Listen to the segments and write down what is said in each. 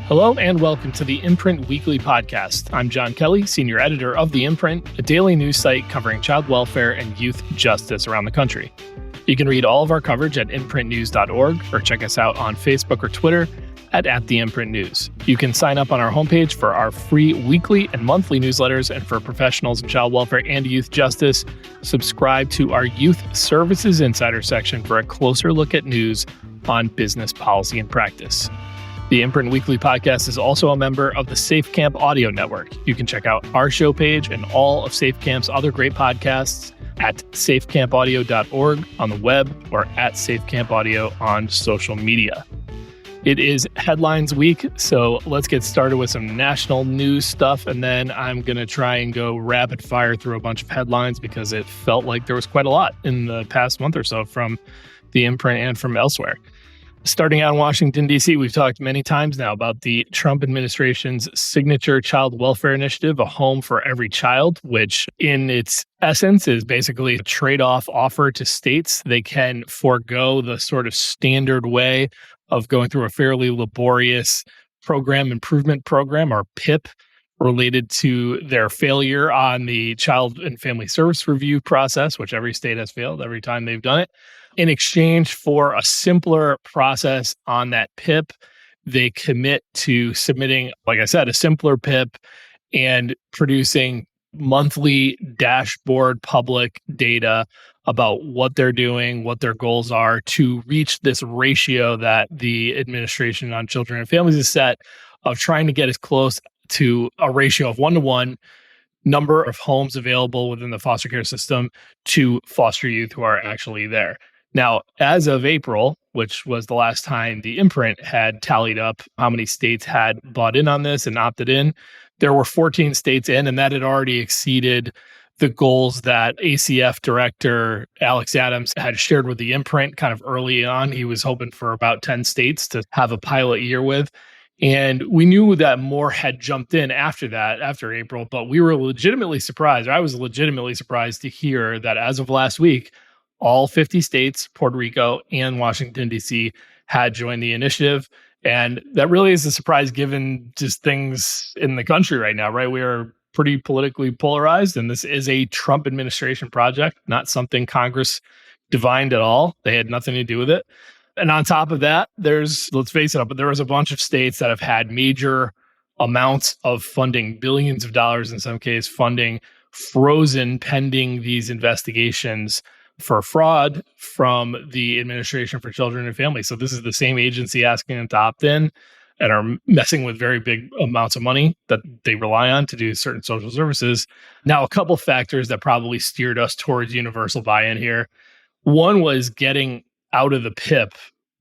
Hello and welcome to the Imprint Weekly Podcast. I'm John Kelly, senior editor of The Imprint, a daily news site covering child welfare and youth justice around the country. You can read all of our coverage at imprintnews.org or check us out on Facebook or Twitter at The Imprint News. You can sign up on our homepage for our free weekly and monthly newsletters, and for professionals in child welfare and youth justice, subscribe to our Youth Services Insider section for a closer look at news on business policy and practice. The Imprint Weekly Podcast is also a member of the SafeCamp Audio Network. You can check out our show page and all of SafeCamp's other great podcasts at safecampaudio.org on the web or at SafeCampAudio on social media. It is headlines week, so let's get started with some national news stuff, and then I'm going to try and go rapid fire through a bunch of headlines because it felt like there was quite a lot in the past month or so from the Imprint and from elsewhere. Starting out in Washington, D.C., we've talked many times now about the Trump administration's signature child welfare initiative, A Home for Every Child, which in its essence is basically a trade-off offer to states. They can forego the sort of standard way of going through a fairly laborious program improvement program, or PIP, related to their failure on the Child and Family Service Review process, which every state has failed every time they've done it. In exchange for a simpler process on that PIP, they commit to submitting, like I said, a simpler PIP and producing monthly dashboard public data about what they're doing, what their goals are to reach this ratio that the Administration on Children and Families has set of trying to get as close to a ratio of 1-to-1 number of homes available within the foster care system to foster youth who are actually there. Now, as of April, which was the last time the Imprint had tallied up how many states had bought in on this and opted in, there were 14 states in, and that had already exceeded the goals that ACF director Alex Adams had shared with the Imprint kind of early on. He was hoping for about 10 states to have a pilot year with. And we knew that more had jumped in after that, after April, but we were legitimately surprised. I was legitimately surprised to hear that as of last week, all 50 states, Puerto Rico, and Washington, D.C. had joined the initiative. And that really is a surprise given just things in the country right now, right? We are pretty politically polarized, and this is a Trump administration project, not something Congress divined at all. They had nothing to do with it. And on top of that, let's face it, but there was a bunch of states that have had major amounts of funding, billions of dollars in some case, funding frozen pending these investigations for fraud from the Administration for Children and Families. So this is the same agency asking them to opt in and are messing with very big amounts of money that they rely on to do certain social services. Now, a couple factors that probably steered us towards universal buy-in here. One was getting out of the PIP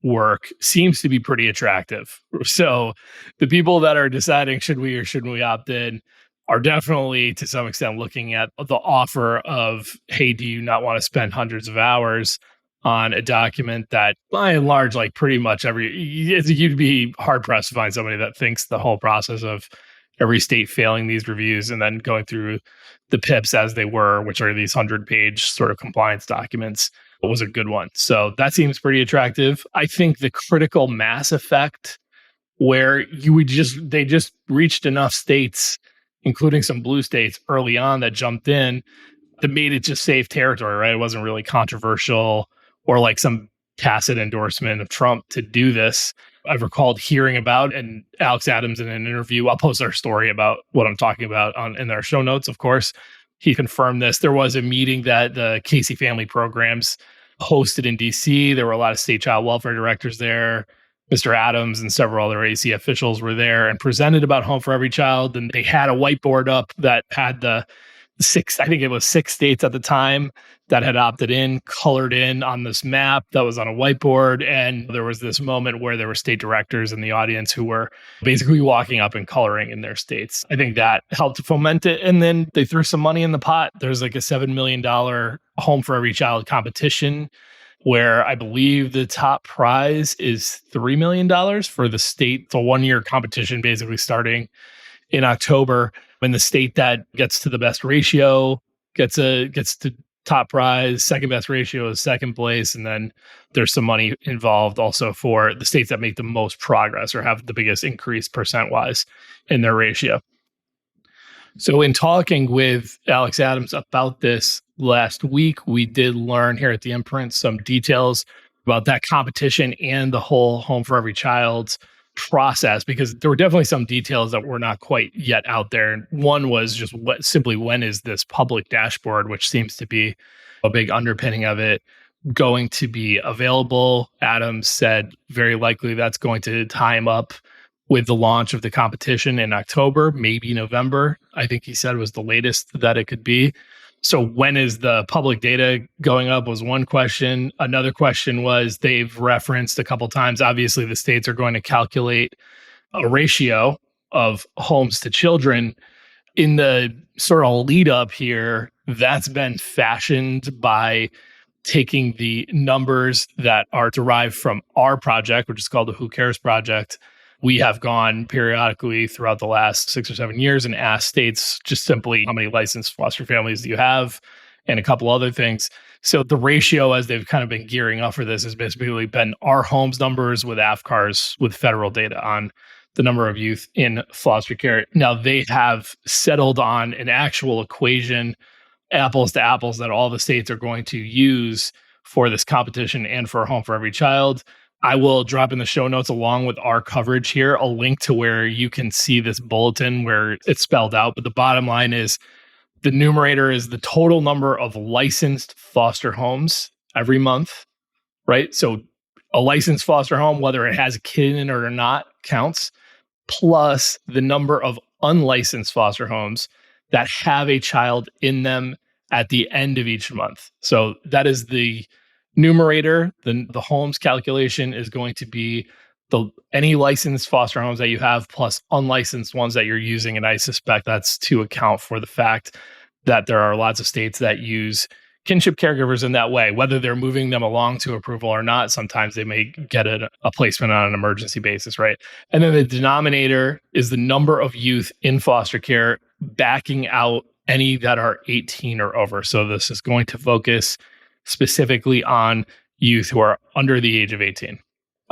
work seems to be pretty attractive. So the people that are deciding should we or shouldn't we opt in are definitely, to some extent, looking at the offer of, hey, do you not want to spend hundreds of hours on a document that, by and large, like pretty much you'd be hard-pressed to find somebody that thinks the whole process of every state failing these reviews and then going through the PIPs as they were, which are these 100-page sort of compliance documents, was a good one. So that seems pretty attractive. I think the critical mass effect where they just reached enough states, including some blue states early on that jumped in, that made it just safe territory, right? It wasn't really controversial or like some tacit endorsement of Trump to do this. I've recalled hearing about, and Alex Adams in an interview, I'll post our story about what I'm talking about in our show notes, of course. He confirmed this. There was a meeting that the Casey Family Programs hosted in D.C. There were a lot of state child welfare directors there. Mr. Adams and several other AC officials were there and presented about Home for Every Child. And they had a whiteboard up that had the six states at the time that had opted in, colored in on this map that was on a whiteboard. And there was this moment where there were state directors in the audience who were basically walking up and coloring in their states. I think that helped to foment it. And then they threw some money in the pot. There's like a $7 million Home for Every Child competition, where I believe the top prize is $3 million for the state. It's a one-year competition, basically starting in October. When the state that gets to the best ratio gets to top prize, second best ratio is second place. And then there's some money involved also for the states that make the most progress or have the biggest increase percent-wise in their ratio. So in talking with Alex Adams about this last week, we did learn here at the Imprint some details about that competition and the whole Home for Every Child process, because there were definitely some details that were not quite yet out there. And one was just when is this public dashboard, which seems to be a big underpinning of it, going to be available. Adams said very likely that's going to time up with the launch of the competition in October, maybe November, I think he said was the latest that it could be. So when is the public data going up was one question. Another question was they've referenced a couple times, obviously the states are going to calculate a ratio of homes to children. In the sort of lead up here, that's been fashioned by taking the numbers that are derived from our project, which is called the Who Cares Project. We have gone periodically throughout the last 6 or 7 years and asked states just simply how many licensed foster families do you have and a couple other things. So the ratio, as they've kind of been gearing up for this, has basically been our homes numbers with AFCARs with federal data on the number of youth in foster care. Now they have settled on an actual equation, apples to apples, that all the states are going to use for this competition and for Home for Every Child. I will drop in the show notes along with our coverage here a link to where you can see this bulletin where it's spelled out. But the bottom line is the numerator is the total number of licensed foster homes every month, right? So a licensed foster home, whether it has a kid in it or not, counts, plus the number of unlicensed foster homes that have a child in them at the end of each month. So that is the numerator. The homes calculation is going to be any licensed foster homes that you have plus unlicensed ones that you're using. And I suspect that's to account for the fact that there are lots of states that use kinship caregivers in that way, whether they're moving them along to approval or not. Sometimes they may get a placement on an emergency basis, right? And then the denominator is the number of youth in foster care, backing out any that are 18 or over. So this is going to focus specifically on youth who are under the age of 18.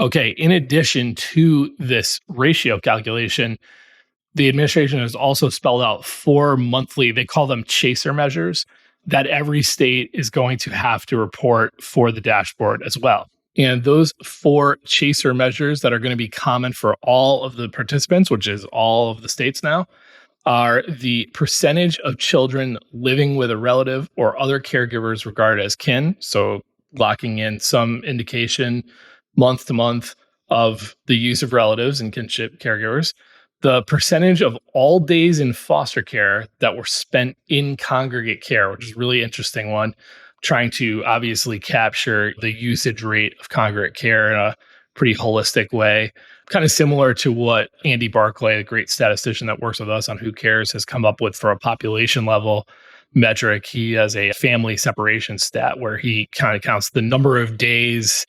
Okay, in addition to this ratio calculation, the administration has also spelled out 4 monthly, they call them chaser measures, that every state is going to have to report for the dashboard as well. And those 4 chaser measures that are going to be common for all of the participants, which is all of the states now, are the percentage of children living with a relative or other caregivers regarded as kin. So locking in some indication month to month of the use of relatives and kinship caregivers. The percentage of all days in foster care that were spent in congregate care, which is a really interesting one, trying to obviously capture the usage rate of congregate care in a pretty holistic way. Kind of similar to what Andy Barclay, a great statistician that works with us on Who Cares, has come up with for a population level metric. He has a family separation stat where he kind of counts the number of days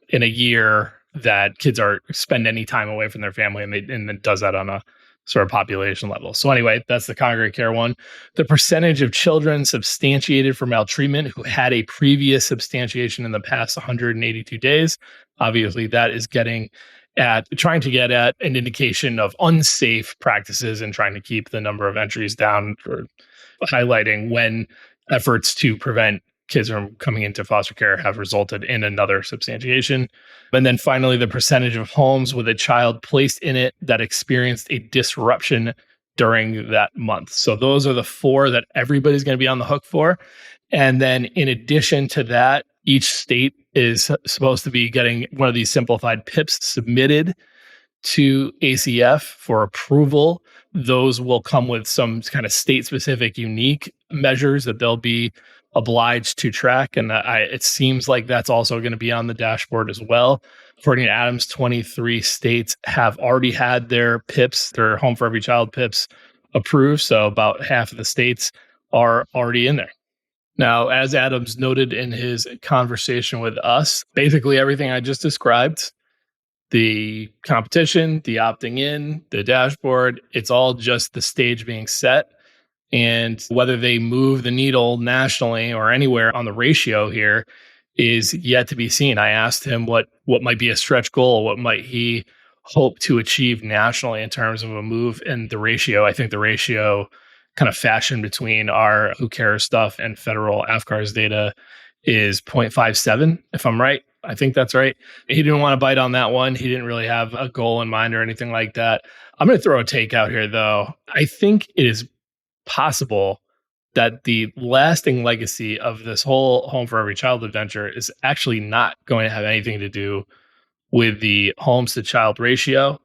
in a year that kids are spend any time away from their family, and then does that on a sort of population level. So anyway, that's the congregate care one. The percentage of children substantiated for maltreatment who had a previous substantiation in the past 182 days. Obviously, that is trying to get at an indication of unsafe practices and trying to keep the number of entries down, or highlighting when efforts to prevent kids from coming into foster care have resulted in another substantiation. And then finally, the percentage of homes with a child placed in it that experienced a disruption during that month. So those are the 4 that everybody's going to be on the hook for. And then in addition to that, each state is supposed to be getting one of these simplified PIPs submitted to ACF for approval. Those will come with some kind of state-specific unique measures that they'll be obliged to track. And it seems like that's also going to be on the dashboard as well. According to Adams, 23 states have already had their PIPs, their Home for Every Child PIPs, approved. So about half of the states are already in there. Now, as Adams noted in his conversation with us, basically everything I just described, the competition, the opting in, the dashboard, it's all just the stage being set. And whether they move the needle nationally or anywhere on the ratio here is yet to be seen. I asked him what might be a stretch goal, what might he hope to achieve nationally in terms of a move in the ratio. I think the ratio kind of fashioned between our Who Cares stuff and federal AFCARS data is 0.57, if I'm right. I think that's right. He didn't want to bite on that one. He didn't really have a goal in mind or anything like that. I'm going to throw a take out here, though. I think it is possible that the lasting legacy of this whole Home for Every Child adventure is actually not going to have anything to do with the homes to child ratio,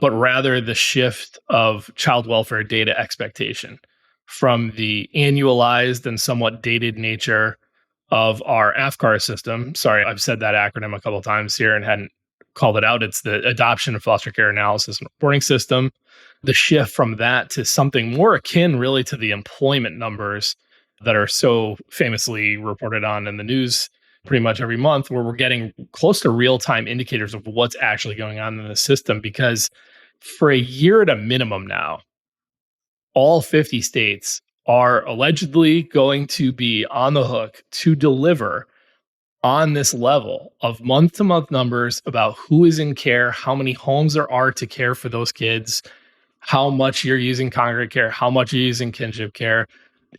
but rather the shift of child welfare data expectation from the annualized and somewhat dated nature of our AFCAR system. Sorry, I've said that acronym a couple of times here and hadn't called it out. It's the Adoption and Foster Care Analysis and Reporting System. The shift from that to something more akin really to the employment numbers that are so famously reported on in the news pretty much every month, where we're getting close to real-time indicators of what's actually going on in the system. Because for a year at a minimum now, all 50 states are allegedly going to be on the hook to deliver on this level of month-to-month numbers about who is in care, how many homes there are to care for those kids, how much you're using congregate care, how much you're using kinship care,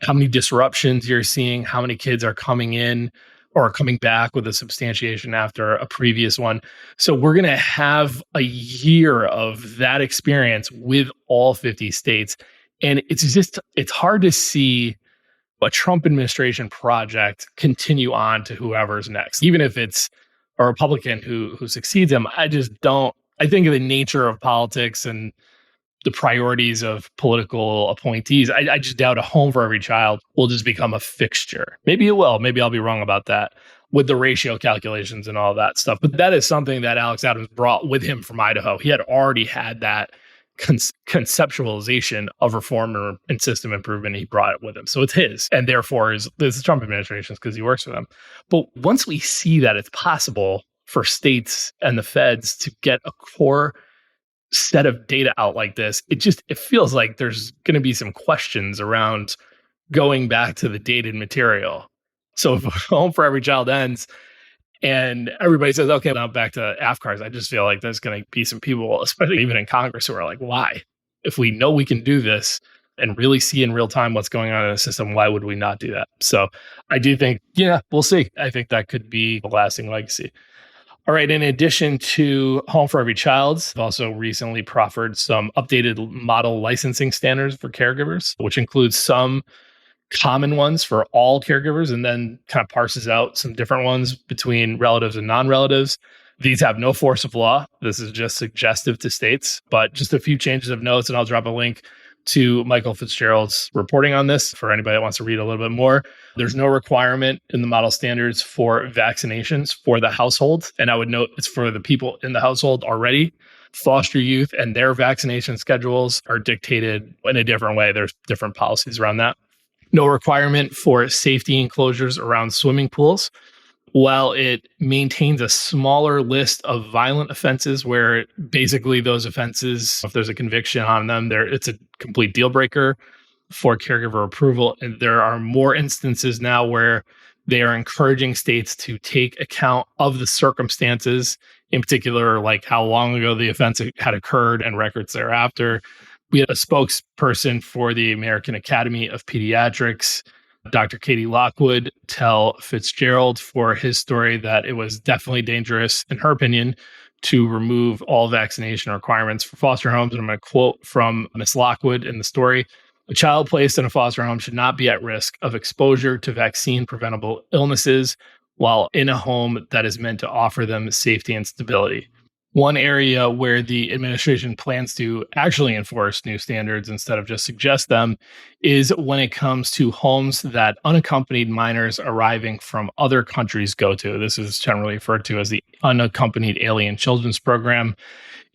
how many disruptions you're seeing, how many kids are coming in or coming back with a substantiation after a previous one. So we're going to have a year of that experience with all 50 states. And it's hard to see a Trump administration project continue on to whoever's next, even if it's a Republican who succeeds him. I think of the nature of politics and the priorities of political appointees. I just doubt a Home for Every Child will just become a fixture. Maybe it will. Maybe I'll be wrong about that with the ratio calculations and all that stuff. But that is something that Alex Adams brought with him from Idaho. He had already had that conceptualization of reform and system improvement. He brought it with him. So it's his. And therefore, it's the Trump administration's because he works for them. But once we see that it's possible for states and the feds to get a core set of data out like this, it feels like there's going to be some questions around going back to the dated material. So if Home for Every Child ends and everybody says, okay, now back to AFCARS, I just feel like there's going to be some people, especially even in Congress, who are like, why? If we know we can do this and really see in real time what's going on in the system, why would we not do that? So I do think, we'll see. I think that could be a lasting legacy. All right. In addition to Home for Every Child, I've also recently proffered some updated model licensing standards for caregivers, which includes some common ones for all caregivers and then kind of parses out some different ones between relatives and non-relatives. These have no force of law. This is just suggestive to states, but just a few changes of notes, and I'll drop a link to Michael Fitzgerald's reporting on this for anybody that wants to read a little bit more. There's no requirement in the model standards for vaccinations for the household. And I would note it's for the people in the household already. Foster youth and their vaccination schedules are dictated in a different way. There's different policies around that. No requirement for safety enclosures around swimming pools. While it maintains a smaller list of violent offenses where basically those offenses, if there's a conviction on them, it's a complete deal breaker for caregiver approval. And there are more instances now where they are encouraging states to take account of the circumstances, in particular, like how long ago the offense had occurred and records thereafter. We had a spokesperson for the American Academy of Pediatrics, Dr. Katie Lockwood, tell Fitzgerald for his story that it was definitely dangerous, in her opinion, to remove all vaccination requirements for foster homes. And I'm going to quote from Ms. Lockwood in the story. A child placed in a foster home should not be at risk of exposure to vaccine-preventable illnesses while in a home that is meant to offer them safety and stability. One area where the administration plans to actually enforce new standards instead of just suggest them is when it comes to homes that unaccompanied minors arriving from other countries go to. This is generally referred to as the Unaccompanied Alien Children's Program.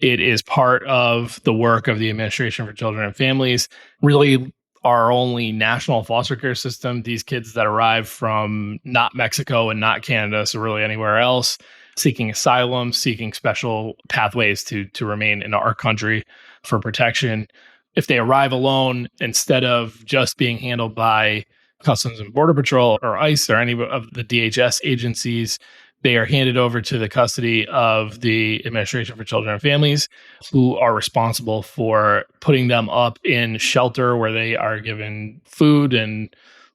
It is part of the work of the Administration for Children and Families, really our only national foster care system. These kids that arrive from not Mexico and not Canada, so really anywhere else, seeking asylum, seeking special pathways to remain in our country for protection. if they arrive alone, instead of just being handled by Customs and Border Patrol or ICE or any of the DHS agencies, they are handed over to the custody of the Administration for Children and Families, who are responsible for putting them up in shelter where they are given food and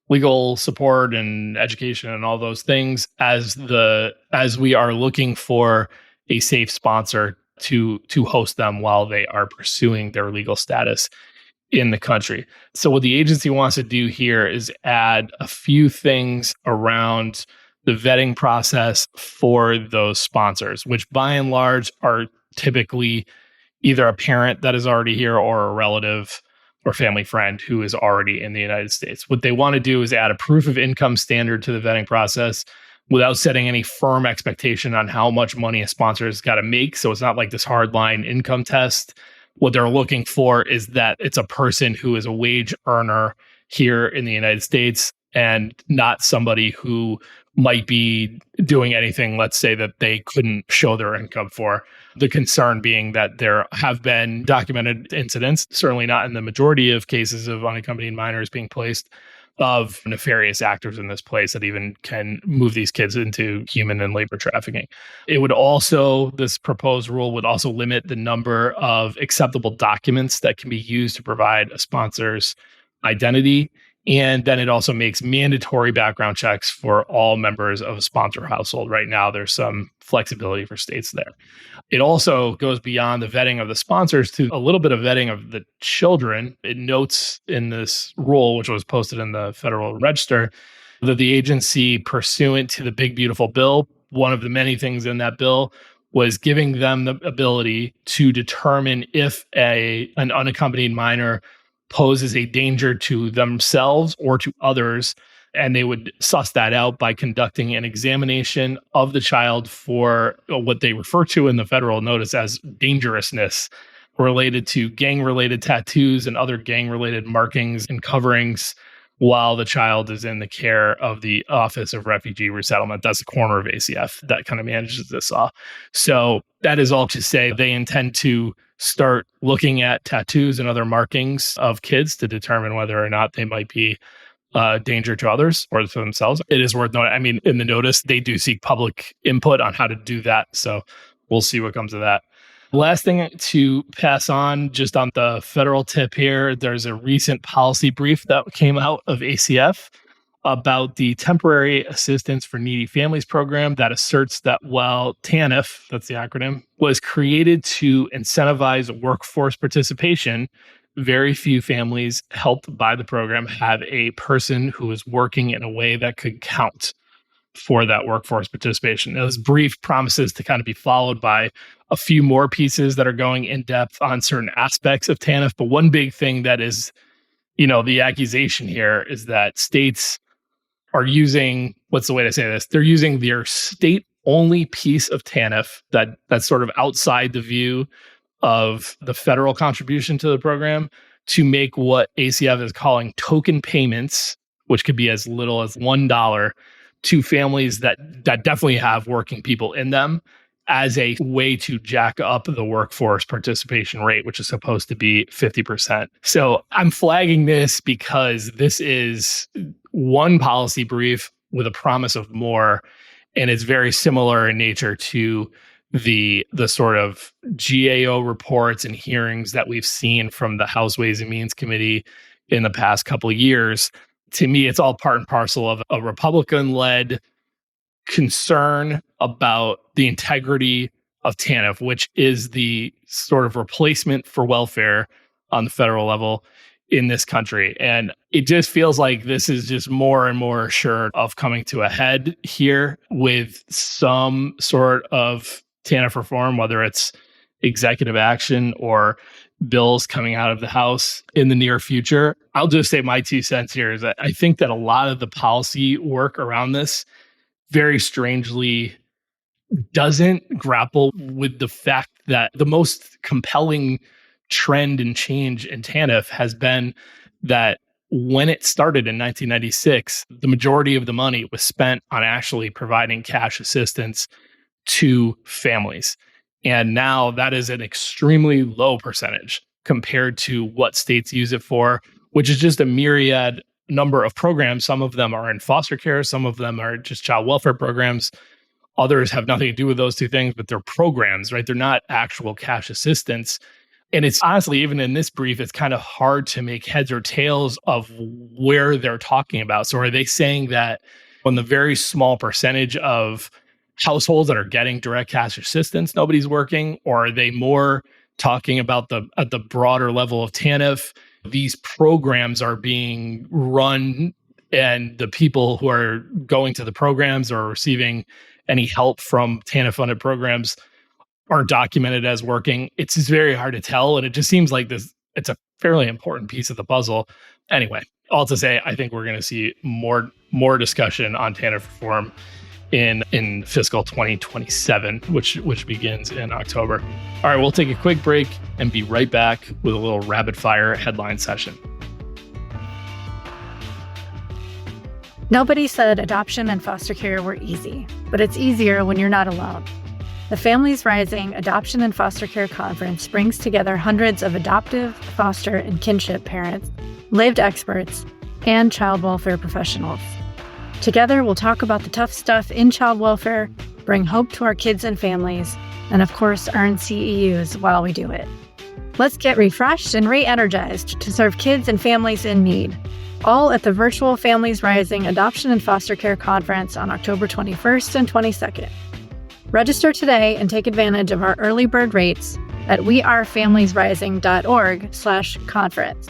legal support and education and all those things as we are looking for a safe sponsor to host them while they are pursuing their legal status in the country. So what the agency wants to do here is add a few things around the vetting process for those sponsors, which by and large are typically either a parent that is already here or a relative or family friend who is already in the United States. What they want to do is add a proof of income standard to the vetting process without setting any firm expectation on how much money a sponsor has got to make. So it's not like this hardline income test. What they're looking for is that it's a person who is a wage earner here in the United States and not somebody who might be doing anything, let's say, that they couldn't show their income for. The concern being that there have been documented incidents, certainly not in the majority of cases of unaccompanied minors being placed, of nefarious actors in this place that even can move these kids into human and labor trafficking. It would also, this proposed rule would also limit the number of acceptable documents that can be used to provide a sponsor's identity. And then it also makes mandatory background checks for all members of a sponsor household. Right now, there's some flexibility for states there. It also goes beyond the vetting of the sponsors to a little bit of vetting of the children. It notes in this rule, which was posted in the Federal Register, that the agency, pursuant to the Big Beautiful Bill, one of the many things in that bill was giving them the ability to determine if an unaccompanied minor poses a danger to themselves or to others. And they would suss that out by conducting an examination of the child for what they refer to in the federal notice as dangerousness related to gang-related tattoos and other gang-related markings and coverings while the child is in the care of the Office of Refugee Resettlement. That's the corner of ACF that kind of manages this all. So that is all to say they intend to start looking at tattoos and other markings of kids to determine whether or not they might be danger to others or to themselves. It is worth noting, I mean, in the notice, they do seek public input on how to do that. So we'll see what comes of that. Last thing to pass on, just on the federal tip here, there's a recent policy brief that came out of ACF about the Temporary Assistance for Needy Families program that asserts that while TANF, that's the acronym, was created to incentivize workforce participation, very few families helped by the program have a person who is working in a way that could count for that workforce participation. Now, this brief promises to kind of be followed by a few more pieces that are going in depth on certain aspects of TANF. But one big thing that is, the accusation here is that states are using, what's the way to say this? They're using their state-only piece of TANF that's sort of outside the view of the federal contribution to the program to make what ACF is calling token payments, which could be as little as $1 to families that definitely have working people in them, as a way to jack up the workforce participation rate, which is supposed to be 50%. So I'm flagging this because this is one policy brief with a promise of more, and it's very similar in nature to the sort of GAO reports and hearings that we've seen from the House Ways and Means Committee in the past couple of years. To me, it's all part and parcel of a Republican-led concern about the integrity of TANF, which is the sort of replacement for welfare on the federal level in this country. And it just feels like this is just more and more sure of coming to a head here with some sort of TANF reform, whether it's executive action or bills coming out of the House in the near future. I'll just say my 2 cents here is that I think that a lot of the policy work around this very strangely doesn't grapple with the fact that the most compelling trend and change in TANF has been that when it started in 1996, the majority of the money was spent on actually providing cash assistance to families. And now that is an extremely low percentage compared to what states use it for, which is just a myriad number of programs. Some of them are in foster care, some of them are just child welfare programs. Others have nothing to do with those two things, but they're programs, right? They're not actual cash assistance. And it's honestly, even in this brief, it's kind of hard to make heads or tails of where they're talking about. So are they saying that on the very small percentage of households that are getting direct cash assistance, nobody's working? Or are they more talking about at the broader level of TANF, these programs are being run and the people who are going to the programs or receiving any help from TANF funded programs aren't documented as working? It's just very hard to tell. And it just seems like it's a fairly important piece of the puzzle. Anyway, all to say, I think we're going to see more discussion on TANF reform in fiscal 2027, which begins in October. All right, we'll take a quick break and be right back with a little rapid fire headline session. Nobody said adoption and foster care were easy, but it's easier when you're not alone. The Families Rising Adoption and Foster Care Conference brings together hundreds of adoptive, foster, and kinship parents, lived experts, and child welfare professionals. Together, we'll talk about the tough stuff in child welfare, bring hope to our kids and families, and of course, earn CEUs while we do it. Let's get refreshed and re-energized to serve kids and families in need. All at the virtual Families Rising Adoption and Foster Care Conference on October 21st and 22nd. Register today and take advantage of our early bird rates at wearefamiliesrising.org/conference.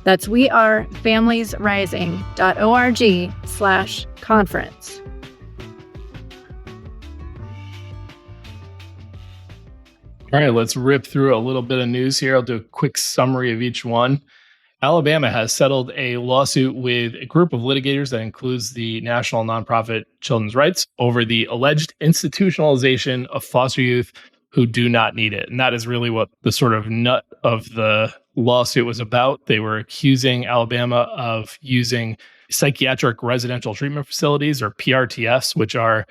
That's wearefamiliesrising.org/conference. All right, let's rip through a little bit of news here. I'll do a quick summary of each one. Alabama has settled a lawsuit with a group of litigators that includes the national nonprofit Children's Rights over the alleged institutionalization of foster youth who do not need it. And that is really what the sort of nut of the lawsuit was about. They were accusing Alabama of using psychiatric residential treatment facilities, or PRTFs, which are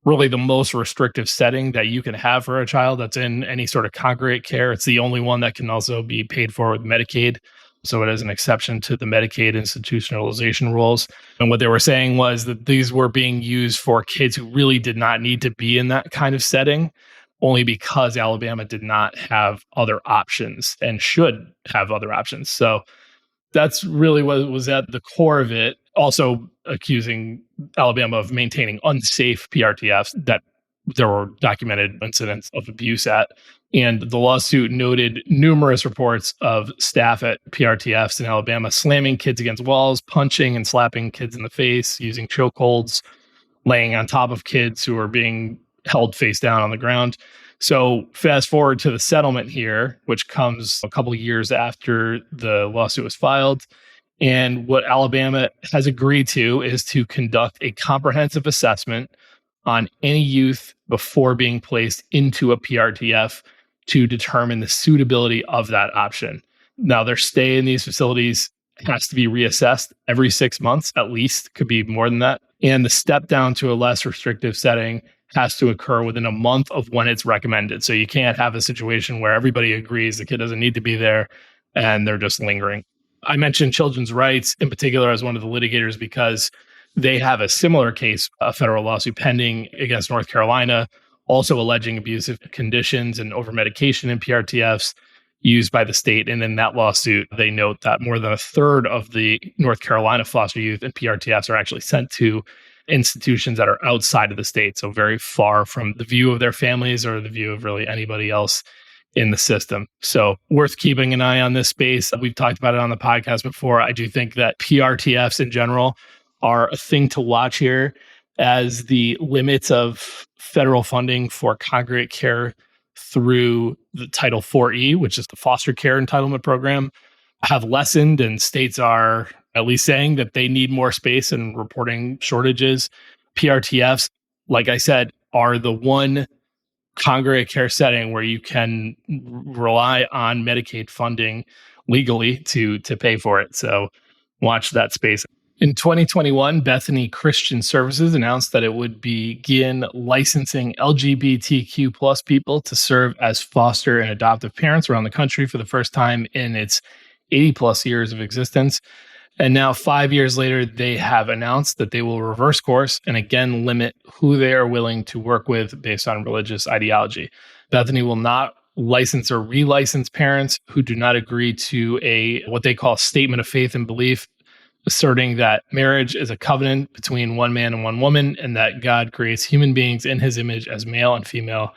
really the most restrictive setting that you can have for a child that's in any sort of congregate care. It's the only one that can also be paid for with Medicaid. So it is an exception to the Medicaid institutionalization rules. And what they were saying was that these were being used for kids who really did not need to be in that kind of setting, only because Alabama did not have other options and should have other options. So that's really what was at the core of it. Also accusing Alabama of maintaining unsafe PRTFs that there were documented incidents of abuse at. And the lawsuit noted numerous reports of staff at PRTFs in Alabama slamming kids against walls, punching and slapping kids in the face, using chokeholds, laying on top of kids who were being held face down on the ground. So fast forward to the settlement here, which comes a couple of years after the lawsuit was filed. And what Alabama has agreed to is to conduct a comprehensive assessment on any youth before being placed into a PRTF to determine the suitability of that option. Now, their stay in these facilities has to be reassessed every 6 months, at least, could be more than that. And the step down to a less restrictive setting has to occur within a month of when it's recommended. So you can't have a situation where everybody agrees the kid doesn't need to be there and they're just lingering. I mentioned Children's Rights in particular as one of the litigators because they have a similar case, a federal lawsuit pending against North Carolina, also alleging abusive conditions and over-medication in PRTFs used by the state. And in that lawsuit, they note that more than a third of the North Carolina foster youth and PRTFs are actually sent to institutions that are outside of the state, so very far from the view of their families or the view of really anybody else in the system. So worth keeping an eye on this space. We've talked about it on the podcast before. I do think that PRTFs in general are a thing to watch here, as the limits of federal funding for congregate care through the Title 4E, which is the foster care entitlement program, have lessened, and states are at least saying that they need more space and reporting shortages. PRTFs, like I said, are the one congregate care setting where you can rely on Medicaid funding legally to pay for it. So watch that space. In 2021, Bethany Christian Services announced that it would begin licensing LGBTQ plus people to serve as foster and adoptive parents around the country for the first time in its 80 plus years of existence. And now, 5 years later, they have announced that they will reverse course and again limit who they are willing to work with based on religious ideology. Bethany will not license or relicense parents who do not agree to what they call statement of faith and belief, asserting that marriage is a covenant between one man and one woman, and that God creates human beings in his image as male and female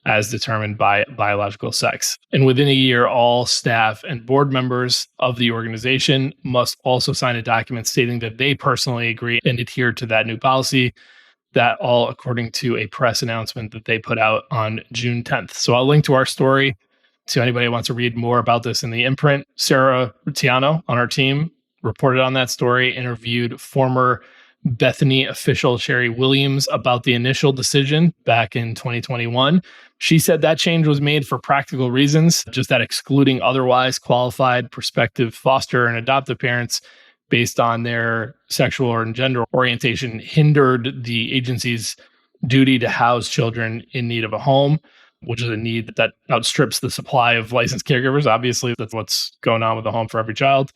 as determined by biological sex. And within a year, all staff and board members of the organization must also sign a document stating that they personally agree and adhere to that new policy. That all according to a press announcement that they put out on June 10th. So I'll link to our story to anybody who wants to read more about this in the imprint. Sarah Tiano on our team reported on that story, interviewed former Bethany official Sherry Williams about the initial decision back in 2021. She said that change was made for practical reasons, just that excluding otherwise qualified prospective foster and adoptive parents based on their sexual or gender orientation hindered the agency's duty to house children in need of a home, which is a need that outstrips the supply of licensed caregivers. Obviously, that's what's going on with a home for every child.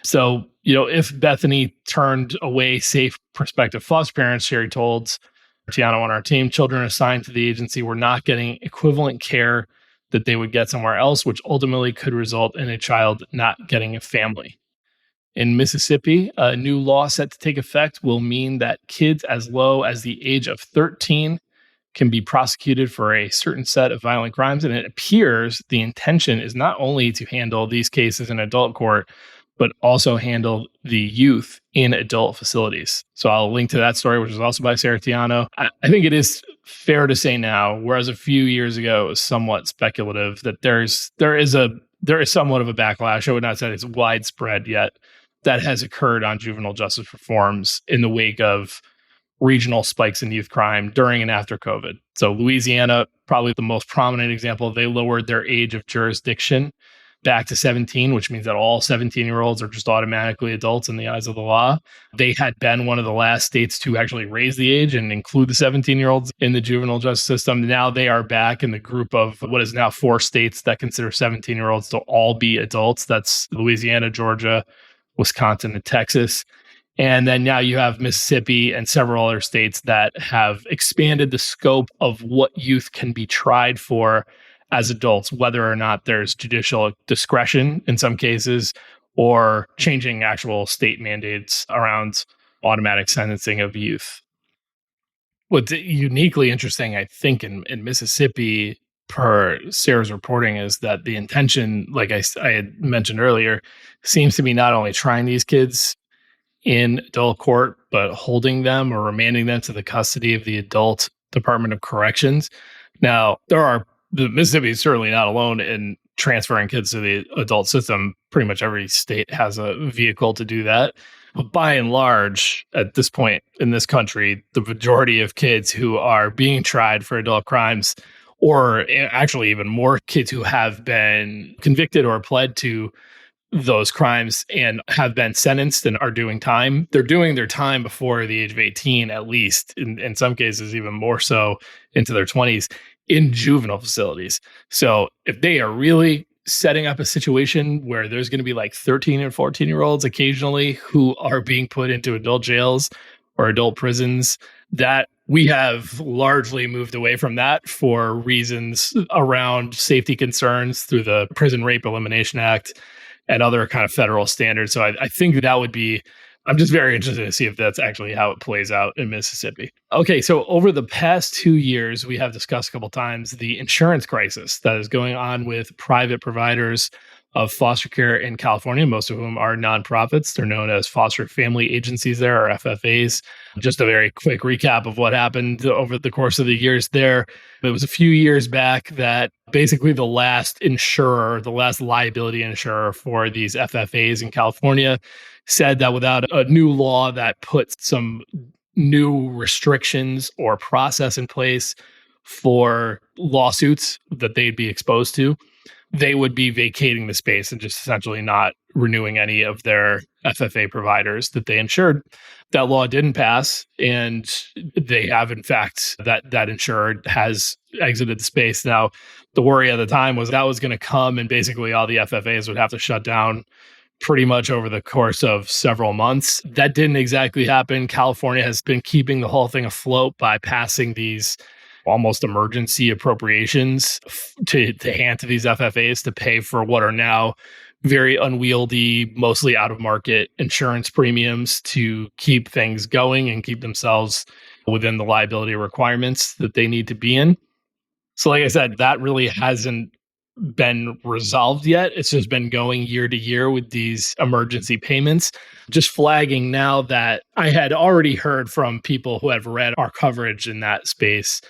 So, if Bethany turned away safe prospective foster parents, Sherry told Tiano on our team, children assigned to the agency were not getting equivalent care that they would get somewhere else, which ultimately could result in a child not getting a family. In Mississippi, a new law set to take effect will mean that kids as low as the age of 13 can be prosecuted for a certain set of violent crimes. And it appears the intention is not only to handle these cases in adult court, but also handle the youth in adult facilities. So I'll link to that story, which is also by Sarah Tiano. I think it is fair to say now, whereas a few years ago it was somewhat speculative, that there is somewhat of a backlash. I would not say it's widespread yet, that has occurred on juvenile justice reforms in the wake of regional spikes in youth crime during and after COVID. So Louisiana, probably the most prominent example, they lowered their age of jurisdiction back to 17, which means that all 17-year-olds are just automatically adults in the eyes of the law. They had been one of the last states to actually raise the age and include the 17-year-olds in the juvenile justice system. Now they are back in the group of what is now 4 states that consider 17-year-olds to all be adults. That's Louisiana, Georgia, Wisconsin, and Texas. And then now you have Mississippi and several other states that have expanded the scope of what youth can be tried for as adults, whether or not there's judicial discretion in some cases, or changing actual state mandates around automatic sentencing of youth. What's uniquely interesting, I think, in Mississippi, per Sarah's reporting, is that the intention, like I had mentioned earlier, seems to be not only trying these kids in adult court, but holding them or remanding them to the custody of the adult Department of Corrections. Now, Mississippi is certainly not alone in transferring kids to the adult system. Pretty much every state has a vehicle to do that. But by and large, at this point in this country, the majority of kids who are being tried for adult crimes, or actually even more kids who have been convicted or pled to those crimes and have been sentenced and are doing time, they're doing their time before the age of 18, at least, in some cases even more so into their 20s, in juvenile facilities. So if they are really setting up a situation where there's going to be like 13 and 14-year-olds occasionally who are being put into adult jails or adult prisons, that we have largely moved away from that for reasons around safety concerns through the Prison Rape Elimination Act and other kind of federal standards. So I think that would be, I'm just very interested to see if that's actually how it plays out in Mississippi. Okay, so over the past 2 years, we have discussed a couple times the insurance crisis that is going on with private providers of foster care in California, most of whom are nonprofits. They're known as foster family agencies there, or FFAs. Just a very quick recap of what happened over the course of the years there. It was a few years back that basically the last liability insurer for these FFAs in California said that without a new law that put some new restrictions or process in place for lawsuits that they'd be exposed to, they would be vacating the space and just essentially not renewing any of their FFA providers that they insured. That law didn't pass, and they have, in fact, that insurer has exited the space. Now, the worry at the time was that was going to come and basically all the FFAs would have to shut down pretty much over the course of several months. That didn't exactly happen. California has been keeping the whole thing afloat by passing these almost emergency appropriations to hand to these FFAs to pay for what are now very unwieldy, mostly out-of-market insurance premiums to keep things going and keep themselves within the liability requirements that they need to be in. So like I said, that really hasn't been resolved yet. It's just been going year to year with these emergency payments. Just flagging now that I had already heard from people who have read our coverage in that space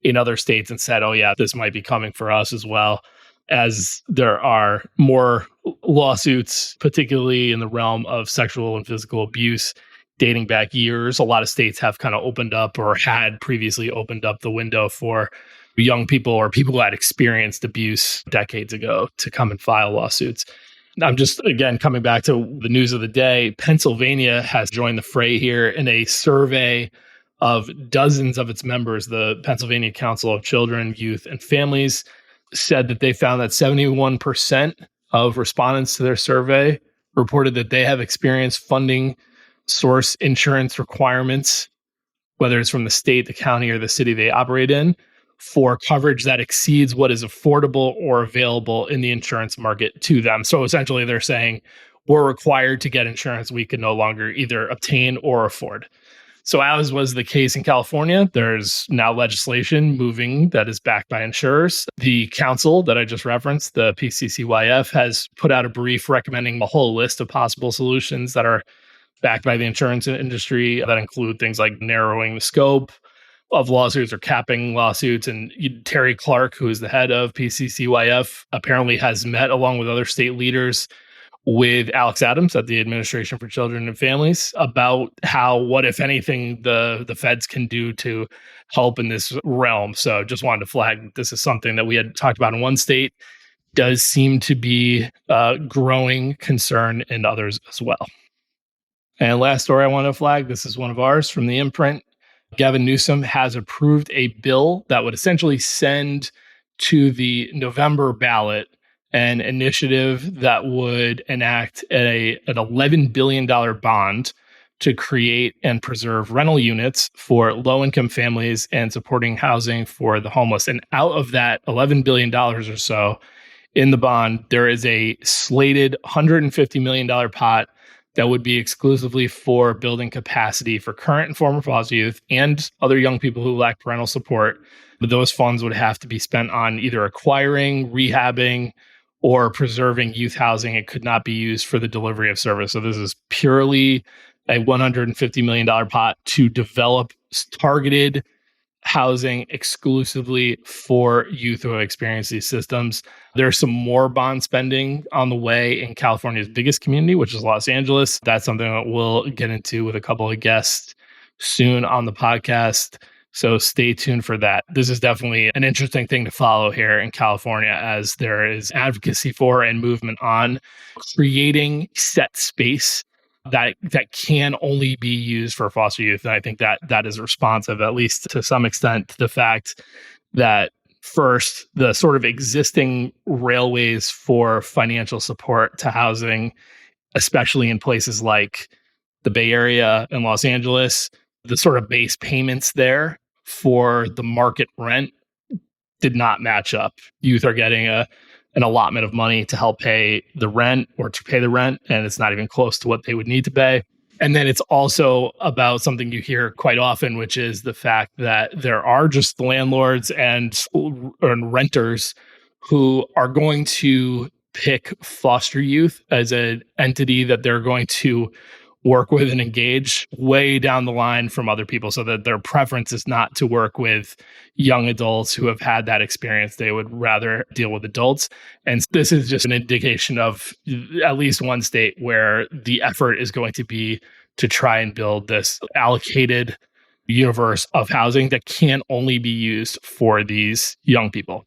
in other states and said, oh yeah, this might be coming for us as well, as there are more lawsuits, particularly in the realm of sexual and physical abuse dating back years. A lot of states have kind of opened up or had previously opened up the window for young people or people who had experienced abuse decades ago to come and file lawsuits. I'm just, again, coming back to the news of the day. Pennsylvania has joined the fray here in a survey of dozens of its members. The Pennsylvania Council of Children, Youth, and Families said that they found that 71% of respondents to their survey reported that they have experienced funding source insurance requirements, whether it's from the state, the county, or the city they operate in, for coverage that exceeds what is affordable or available in the insurance market to them. So essentially, they're saying we're required to get insurance we can no longer either obtain or afford. So as was the case in California, there's now legislation moving that is backed by insurers. The council that I just referenced, the PCCYF, has put out a brief recommending a whole list of possible solutions that are backed by the insurance industry that include things like narrowing the scope of lawsuits or capping lawsuits. And Terry Clark, who is the head of PCCYF, apparently has met along with other state leaders with Alex Adams at the Administration for Children and Families about how, what, if anything, the feds can do to help in this realm. So just wanted to flag this is something that we had talked about in one state, does seem to be a growing concern in others as well. And last story I want to flag, this is one of ours from the Imprint. Gavin Newsom has approved a bill that would essentially send to the November ballot an initiative that would enact an $11 billion bond to create and preserve rental units for low-income families and supporting housing for the homeless. And out of that $11 billion or so in the bond, there is a slated $150 million pot that would be exclusively for building capacity for current and former foster youth and other young people who lack parental support. But those funds would have to be spent on either acquiring, rehabbing, or preserving youth housing. It could not be used for the delivery of service. So this is purely a $150 million pot to develop targeted housing exclusively for youth who have experienced these systems. There's some more bond spending on the way in California's biggest community, which is Los Angeles. That's something that we'll get into with a couple of guests soon on the podcast. So stay tuned for that. This is definitely an interesting thing to follow here in California, as there is advocacy for and movement on creating set space that can only be used for foster youth. And I think that is responsive, at least to some extent, to the fact that first, the sort of existing railways for financial support to housing, especially in places like the Bay Area and Los Angeles, the sort of base payments there for the market rent did not match up. Youth are getting an allotment of money to help pay the rent or to pay the rent, and it's not even close to what they would need to pay. And then it's also about something you hear quite often, which is the fact that there are just landlords and renters who are going to pick foster youth as an entity that they're going to work with and engage way down the line from other people, so that their preference is not to work with young adults who have had that experience. They would rather deal with adults. And this is just an indication of at least one state where the effort is going to be to try and build this allocated universe of housing that can only be used for these young people.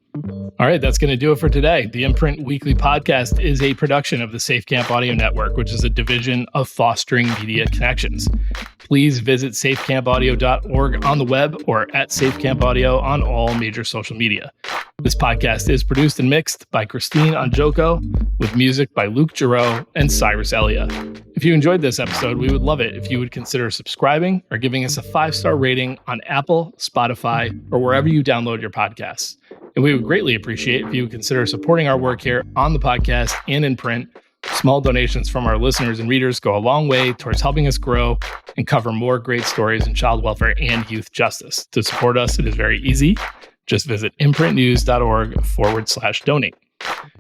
All right, that's going to do it for today. The Imprint Weekly Podcast is a production of the Safe Camp Audio Network, which is a division of Fostering Media Connections. Please visit safecampaudio.org on the web or at safecampaudio on all major social media. This podcast is produced and mixed by Christine Anjoko, with music by Luke Giroux and Cyrus Elia. If you enjoyed this episode, we would love it if you would consider subscribing or giving us a 5-star rating on Apple, Spotify, or wherever you download your podcasts. And we would greatly appreciate if you would consider supporting our work here on the podcast and in print. Small donations from our listeners and readers go a long way towards helping us grow and cover more great stories in child welfare and youth justice. To support us, it is very easy. Just visit imprintnews.org/donate.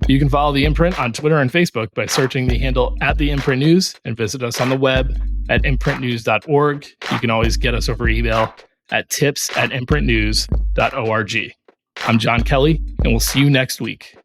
You can follow The Imprint on Twitter and Facebook by searching the handle @TheImprintNews and visit us on the web at imprintnews.org. You can always get us over email at tips@imprintnews.org. I'm John Kelly, and we'll see you next week.